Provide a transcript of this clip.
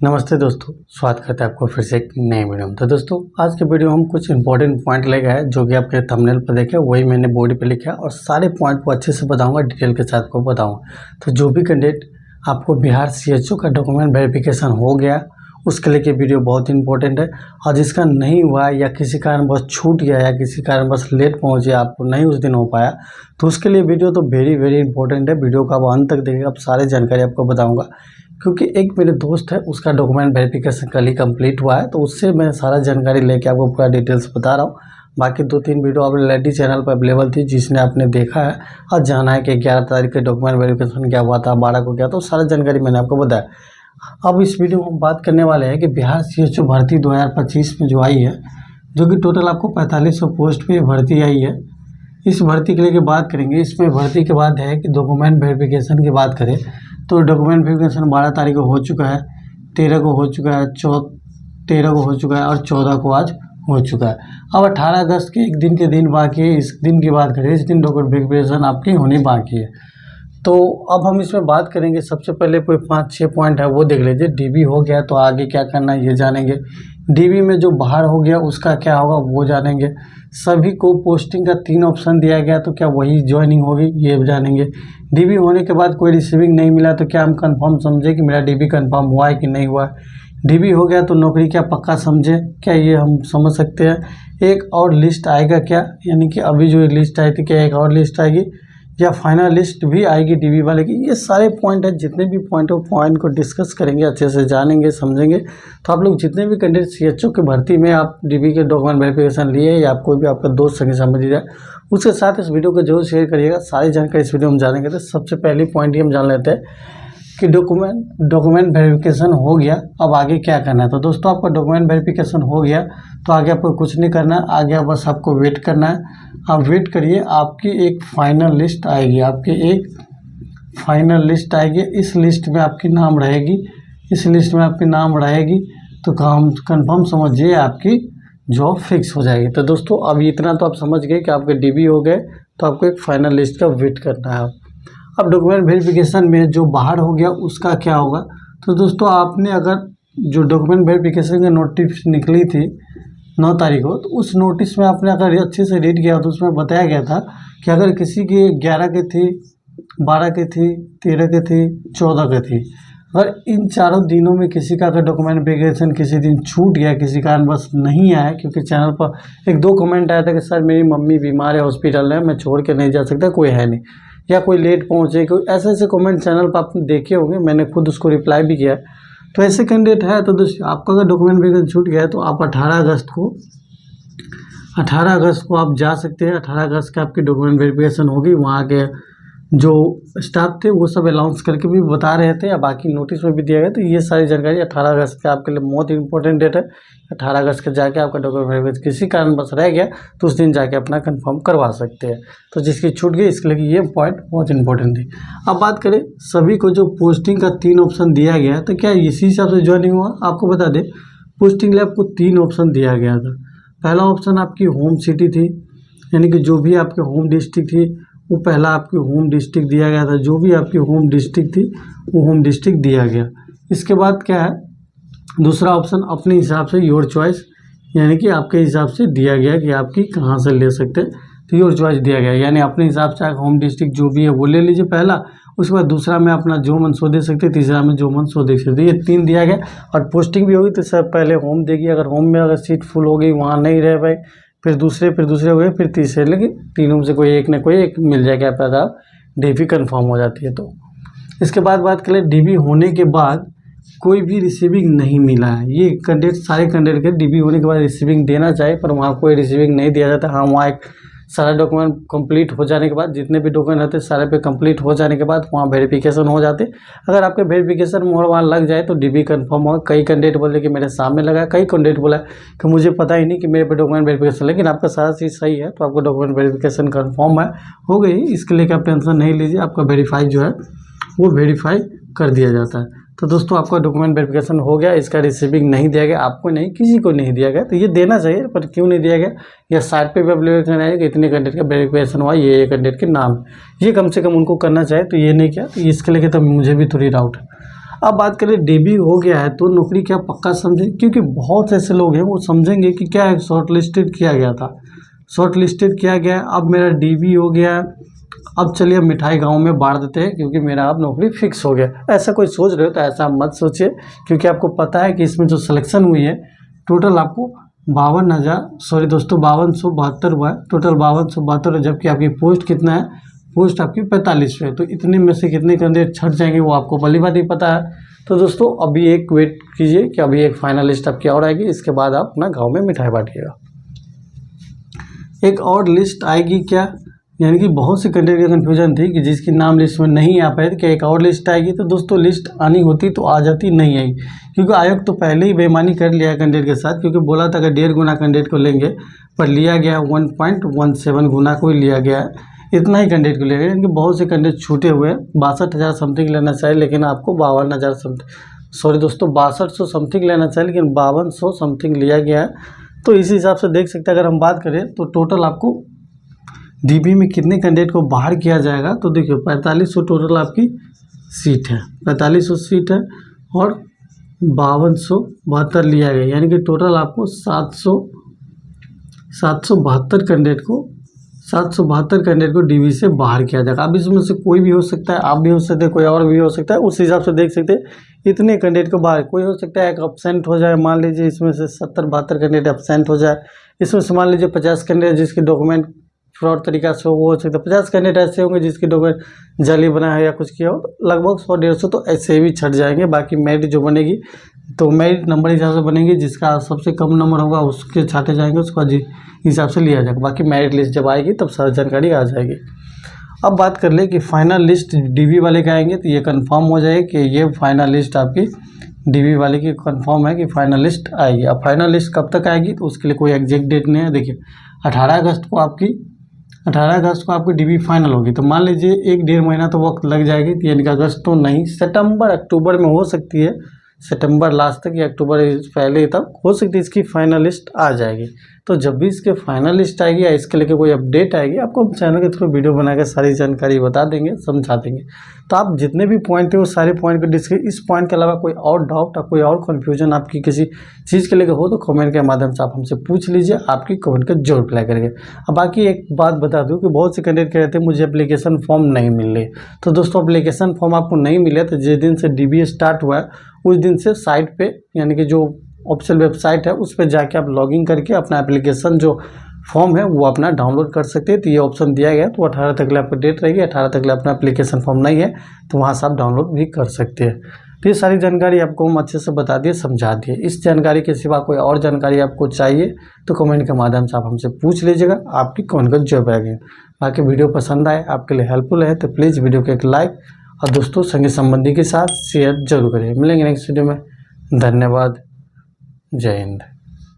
नमस्ते दोस्तों, स्वागत करते हैं आपको फिर से एक नए वीडियो में। तो दोस्तों आज के वीडियो हम कुछ इंपॉर्टेंट पॉइंट लेके आए जो कि आपके थंबनेल पर देखे वही मैंने बोर्ड पे लिखा है और सारे पॉइंट को अच्छे से बताऊंगा, डिटेल के साथ को बताऊंगा। तो जो भी कैंडिडेट आपको बिहार CHO का डॉक्यूमेंट वेरिफिकेशन हो गया उसके लिए वीडियो बहुत इंपॉर्टेंट है, और जिसका नहीं हुआ या किसी कारण बस छूट गया या किसी कारण बस लेट पहुँचे, आपको नहीं उस दिन हो पाया, तो उसके लिए वीडियो तो वेरी इंपॉर्टेंट है। वीडियो का आप अंत तक देखिएगा, आप सारी जानकारी आपको बताऊँगा। क्योंकि एक मेरे दोस्त है, उसका डॉक्यूमेंट वेरिफिकेशन कल ही कंप्लीट हुआ है, तो उससे मैं सारा जानकारी लेके आपको पूरा डिटेल्स बता रहा हूँ। बाकी 2-3 वीडियो ऑलरेडी चैनल पर अवेलेबल थी जिसने आपने देखा है और जाना है कि 11 तारीख के डॉक्यूमेंट वेरिफिकेशन क्या हुआ था, 12 को क्या, तो सारा जानकारी मैंने आपको बताया। अब इस वीडियो में हम बात करने वाले हैं कि बिहार CHO भर्ती 2025 में जो आई है, जो कि टोटल आपको 4500 पोस्ट पे भर्ती आई है। इस भर्ती के लिए बात करेंगे। इसमें भर्ती के बाद है कि डॉक्यूमेंट वेरिफिकेशन की बात करें तो डॉक्यूमेंट वेरिफिकेशन 12 तारीख को हो चुका है, 13 को हो चुका है, 13 को हो चुका है और 14 को आज हो चुका है। अब 18 अगस्त के एक दिन के दिन बाकी है। इस दिन की बात करें, इस दिन डॉक्यूमेंट वेरिफिकेशन आपकी होनी बाकी है। तो अब हम इसमें बात करेंगे। सबसे पहले कोई 5-6 पॉइंट है वो देख लीजिए। DB हो गया तो आगे क्या करना है ये जानेंगे। DB में जो बाहर हो गया उसका क्या होगा वो जानेंगे। सभी को पोस्टिंग का 3 ऑप्शन दिया गया तो क्या वही ज्वाइनिंग होगी ये जानेंगे। DB होने के बाद कोई रिसीविंग नहीं मिला तो क्या हम कंफर्म समझे कि मेरा DB कंफर्म हुआ है कि नहीं हुआ है। DB हो गया तो नौकरी क्या पक्का समझे, क्या ये हम समझ सकते हैं। एक और लिस्ट आएगा क्या, यानी कि अभी जो लिस्ट आई थी क्या एक और लिस्ट आएगी या फाइनल लिस्ट भी आएगी DB वाले की। ये सारे पॉइंट है, जितने भी पॉइंट हो पॉइंट को डिस्कस करेंगे, अच्छे से जानेंगे समझेंगे। तो आप लोग जितने भी कैंडिडेट CHO की भर्ती में आप DB के डॉक्यूमेंट वेरिफिकेशन लिए या कोई भी आपका दोस्त संगी समझ जाए, उसके साथ इस वीडियो को जरूर शेयर करिएगा। सारी जानकारी इस वीडियो में जानेंगे। तो सबसे पहली पॉइंट ही हम जान लेते हैं कि डॉक्यूमेंट वेरिफिकेशन हो गया, अब आगे क्या करना है। तो दोस्तों आपका डॉक्यूमेंट वेरिफिकेशन हो गया तो आगे आपको कुछ नहीं करना है, आगे बस आपको वेट करना है। आप वेट करिए, आपकी एक फाइनल लिस्ट आएगी, आपकी एक फाइनल लिस्ट आएगी। इस लिस्ट में आपकी नाम रहेगी, इस लिस्ट में आपकी नाम रहेगी तो काम कंफर्म समझिए आपकी जॉब फिक्स हो जाएगी। तो दोस्तों अब इतना तो आप समझ गए कि आपके DB हो गए, तो आपको एक फाइनल लिस्ट का वेट करना है। अब डॉक्यूमेंट वेरिफिकेशन में जो बाहर हो गया उसका क्या होगा। तो दोस्तों आपने अगर जो डॉक्यूमेंट वेरिफिकेशन की नोटिस निकली थी 9 तारीख को, तो उस नोटिस में आपने अगर अच्छे से रीड किया तो उसमें बताया गया था कि अगर किसी की 11 की थी, 12 की थी, 13 की थी, 14 की थी, अगर इन चारों दिनों में किसी का अगर डॉक्यूमेंट वेरिफिकेशन किसी दिन छूट गया, किसी कारण बस नहीं आया, क्योंकि चैनल पर 1-2 कमेंट आया था कि सर मेरी मम्मी बीमार है, हॉस्पिटल है, मैं छोड़ के नहीं जा सकता, कोई है नहीं, या कोई लेट पहुँचे, कोई ऐसे कमेंट चैनल पर आपने देखे होंगे, मैंने खुद उसको रिप्लाई भी किया। तो ऐसे कैंडिडेट है तो दोस्तों आपका अगर डॉक्यूमेंट वेरिफिकेशन छूट गया है तो आप 18 अगस्त को आप जा सकते हैं। 18 अगस्त का आपकी डॉक्यूमेंट वेरिफिकेशन होगी। वहाँ के जो स्टाफ थे वो सब अनाउंस करके भी बता रहे थे या बाकी नोटिस में भी दिया गया। तो ये सारी जानकारी 18 अगस्त का आपके लिए बहुत इंपॉर्टेंट डेट है। 18 अगस्त का जाके आपका डॉक्यूमेंट वेरिफिकेशन किसी कारण बस रह गया तो उस दिन जाके अपना कंफर्म करवा सकते हैं। तो जिसकी छूट गई इसके लिए ये पॉइंट बहुत इंपॉर्टेंट थी। अब बात करें सभी को जो पोस्टिंग का 3 ऑप्शन दिया गया है तो क्या इसी हिसाब से ज्वाइनिंग हुआ। आपको बता दें पोस्टिंग लिए आपको 3 ऑप्शन दिया गया था। पहला ऑप्शन आपकी होम सिटी थी, यानी कि जो भी आपके होम डिस्ट्रिक्ट थी वो पहला आपकी होम डिस्ट्रिक्ट दिया गया था। जो भी आपकी होम डिस्ट्रिक्ट थी वो होम डिस्ट्रिक्ट दिया गया। इसके बाद क्या है, दूसरा ऑप्शन अपने हिसाब से योर चॉइस, यानी कि आपके हिसाब से दिया गया कि आपकी कहाँ से ले सकते हैं, तो योर चॉइस दिया गया, यानी अपने हिसाब से होम डिस्ट्रिक्ट जो भी है वो ले लीजिए पहला। उसके बाद दूसरा में अपना जो मन सो दे सकते, तीसरा में जो मन सो दे सकते, ये 3 दिया गया। और पोस्टिंग भी होगी तो सर पहले होम देगी, अगर होम में अगर सीट फुल हो गई वहाँ नहीं रह पाए, फिर दूसरे हो गए, फिर तीसरे, लेकिन तीनों में से कोई एक न कोई एक मिल जाएगा आपका, DB कंफर्म हो जाती है। तो इसके बाद बात करें DB होने के बाद कोई भी रिसीविंग नहीं मिला है। ये कैंडिडेट सारे कैंडिडेट के DB होने के बाद रिसीविंग देना चाहिए पर वहाँ कोई रिसीविंग नहीं दिया जाता। हाँ, वहाँ एक सारा डॉक्यूमेंट कंप्लीट हो जाने के बाद, जितने भी डॉक्यूमेंट रहते हैं सारे पे कंप्लीट हो जाने के बाद वहाँ वेरिफिकेशन हो जाते। अगर आपके वेरिफिकेशन मोहर वहाँ लग जाए तो DB कंफर्म होगा। कई कैंडिडेट बोले कि मेरे सामने लगा, कई कैंडिडेट बोला कि मुझे पता ही नहीं कि मेरे पे डॉक्यूमेंट वेरिफिकेशन, लेकिन आपका सारा चीज़ सही है तो आपका डॉक्यूमेंट वेरिफिकेशन कंफर्म है, हो गई। इसके लिए आप टेंशन नहीं लीजिए, आपका वेरीफाई जो है वो वेरीफाई कर दिया जाता है। तो दोस्तों आपका डॉक्यूमेंट वेरिफिकेशन हो गया, इसका रिसीविंग नहीं दिया गया, आपको नहीं किसी को नहीं दिया गया। तो ये देना चाहिए पर क्यों नहीं दिया गया, या साइट पे भी अवेलेबल करना है कि इतने कैंडिडेट का वेरिफिकेशन हुआ, ये कैंडिडेट के नाम, ये कम से कम उनको करना चाहिए। तो ये नहीं किया, तो इसके लेके तो मुझे भी थोड़ी डाउट है। अब बात करें डीबी हो गया है तो नौकरी क्या पक्का समझें, क्योंकि बहुत ऐसे लोग हैं वो समझेंगे कि क्या है शॉर्ट लिस्टेड किया गया था, शॉर्ट लिस्टेड किया गया, अब मेरा डीबी हो गया, अब चलिए मिठाई गांव में बांट देते हैं क्योंकि मेरा अब नौकरी फिक्स हो गया। ऐसा कोई सोच रहे हो तो ऐसा मत सोचिए, क्योंकि आपको पता है कि इसमें जो सिलेक्शन हुई है टोटल आपको 52,72 हुआ है, टोटल 5272, जबकि आपकी पोस्ट कितना है, पोस्ट आपकी 45 है। तो इतने में से कितने कैंडिडेट छट जाएंगे वो आपको भली बात ही पता है। तो दोस्तों अभी एक वेट कीजिए कि अभी एक फाइनल लिस्ट आपकी और आएगी, इसके बाद आप अपना गाँव में मिठाई बांटिएगा। एक और लिस्ट आएगी क्या, यानी कि बहुत से कैंडिडेट का कन्फ्यूजन थी कि जिसकी नाम लिस्ट में नहीं आ पाए तो क्या एक और लिस्ट आएगी। तो दोस्तों लिस्ट आनी होती तो आ जाती, नहीं आई, क्योंकि आयोग तो पहले ही बेईमानी कर लिया है कैंडिडेट के साथ, क्योंकि बोला था कि 1.5 गुना कैंडिडेट को लेंगे, पर लिया गया 1.17 गुना को ही लिया गया है, इतना ही कैंडिडेट को लिया गया। यानी कि बहुत से कैंडिडेट छूटे हुए हैं, 62,000 समथिंग लेना चाहिए लेकिन आपको 52,000 समथिंग, सॉरी दोस्तों 6200 समथिंग लेना चाहिए लेकिन 5200 समथिंग लिया गया है। तो इसी हिसाब से देख सकते हैं, अगर हम बात करें तो टोटल आपको डीबी में कितने कैंडिडेट को बाहर किया जाएगा। तो देखिए 4500 टोटल आपकी सीट है, 4500 सीट है और 5272 लिया गया, यानी कि टोटल आपको 772 कैंडिडेट को डीबी से बाहर किया जाएगा। अब इसमें से कोई भी हो सकता है, आप भी हो सकते हैं, कोई और भी हो सकता है, उस हिसाब से देख सकते हैं इतने कैंडिडेट को बाहर, कोई हो सकता है एक एब्सेंट हो जाए, मान लीजिए इसमें से 70-72 कैंडिडेट एब्सेंट हो जाए, इसमें से मान लीजिए 50 कैंडिडेट जिसके डॉक्यूमेंट फ्रॉड तरीका से वो हो सकता है, 50 कैंडिडेट ऐसे होंगे जिसके डॉक्यूमेंट जाली बना है या कुछ किया हो, तो लगभग 100-150 तो ऐसे भी छट जाएंगे। बाकी मेरिट जो बनेगी तो मेरिट नंबर हिसाब से बनेगी, जिसका सबसे कम नंबर होगा उसके छाटे जाएंगे, उसका हिसाब से लिया जाएगा। बाकी मेरिट लिस्ट जब आएगी तब सारी जानकारी आ जाएगी। अब बात कर ले कि फाइनल लिस्ट डीबी वाले का आएंगे तो ये कंफर्म हो जाए कि ये फाइनल लिस्ट आपकी डीबी वाले की कंफर्म है कि फाइनल लिस्ट आएगी। अब फाइनल लिस्ट कब तक आएगी तो उसके लिए कोई एग्जैक्ट डेट नहीं है। देखिए 18 अगस्त को आपकी डीबी फाइनल होगी, तो मान लीजिए 1-1.5 महीना तो वक्त लग जाएगी, यानी कि अगस्त तो नहीं, सितंबर अक्टूबर में हो सकती है, सितंबर लास्ट तक या अक्टूबर पहले तक हो सकती है इसकी फाइनल लिस्ट आ जाएगी। तो जब भी इसके फाइनल लिस्ट आएगी या इसके लेके कोई अपडेट आएगी, आपको हम चैनल के थ्रू वीडियो बनाकर सारी जानकारी बता देंगे, समझा देंगे। तो आप जितने भी पॉइंट थे वो सारे पॉइंट को डिस्कस, इस पॉइंट के अलावा कोई और डाउट या कोई और कन्फ्यूजन आपकी किसी चीज़ के लेकर हो तो कमेंट के माध्यम से आप हमसे पूछ लीजिए, आपकी कमेंट का जरूर रिप्लाई करेंगे। अब बाकी एक बात बता दूँ कि बहुत से कैंडिडेट कह रहे थे मुझे एप्लीकेशन फॉर्म नहीं मिल रही, तो दोस्तों एप्लीकेशन फॉर्म आपको नहीं मिले तो जिस दिन से डीबी स्टार्ट हुआ है उस दिन से साइट पे, यानी कि जो ऑफिशियल वेबसाइट है उस पर जाके आप लॉगिन करके अपना एप्लीकेशन जो फॉर्म है वो अपना डाउनलोड कर सकते हैं। तो ये ऑप्शन दिया गया, तो 18 तक आपको डेट रहेगी, 18 तक अपना एप्लीकेशन फॉर्म नहीं है तो वहाँ से आप डाउनलोड भी कर सकते हैं। तो ये सारी जानकारी आपको हम अच्छे से बता दिए, समझा दिए। इस जानकारी के सिवा कोई और जानकारी आपको चाहिए तो कमेंट के माध्यम से आप हमसे पूछ लीजिएगा, आपकी कमेंट का जवाब आएगा। बाकी वीडियो पसंद आए, आपके लिए हेल्पफुल है तो प्लीज़ वीडियो को एक लाइक और दोस्तों संगी संबंधी के साथ शेयर जरूर करें। मिलेंगे नेक्स्ट वीडियो में, धन्यवाद, जय हिंद।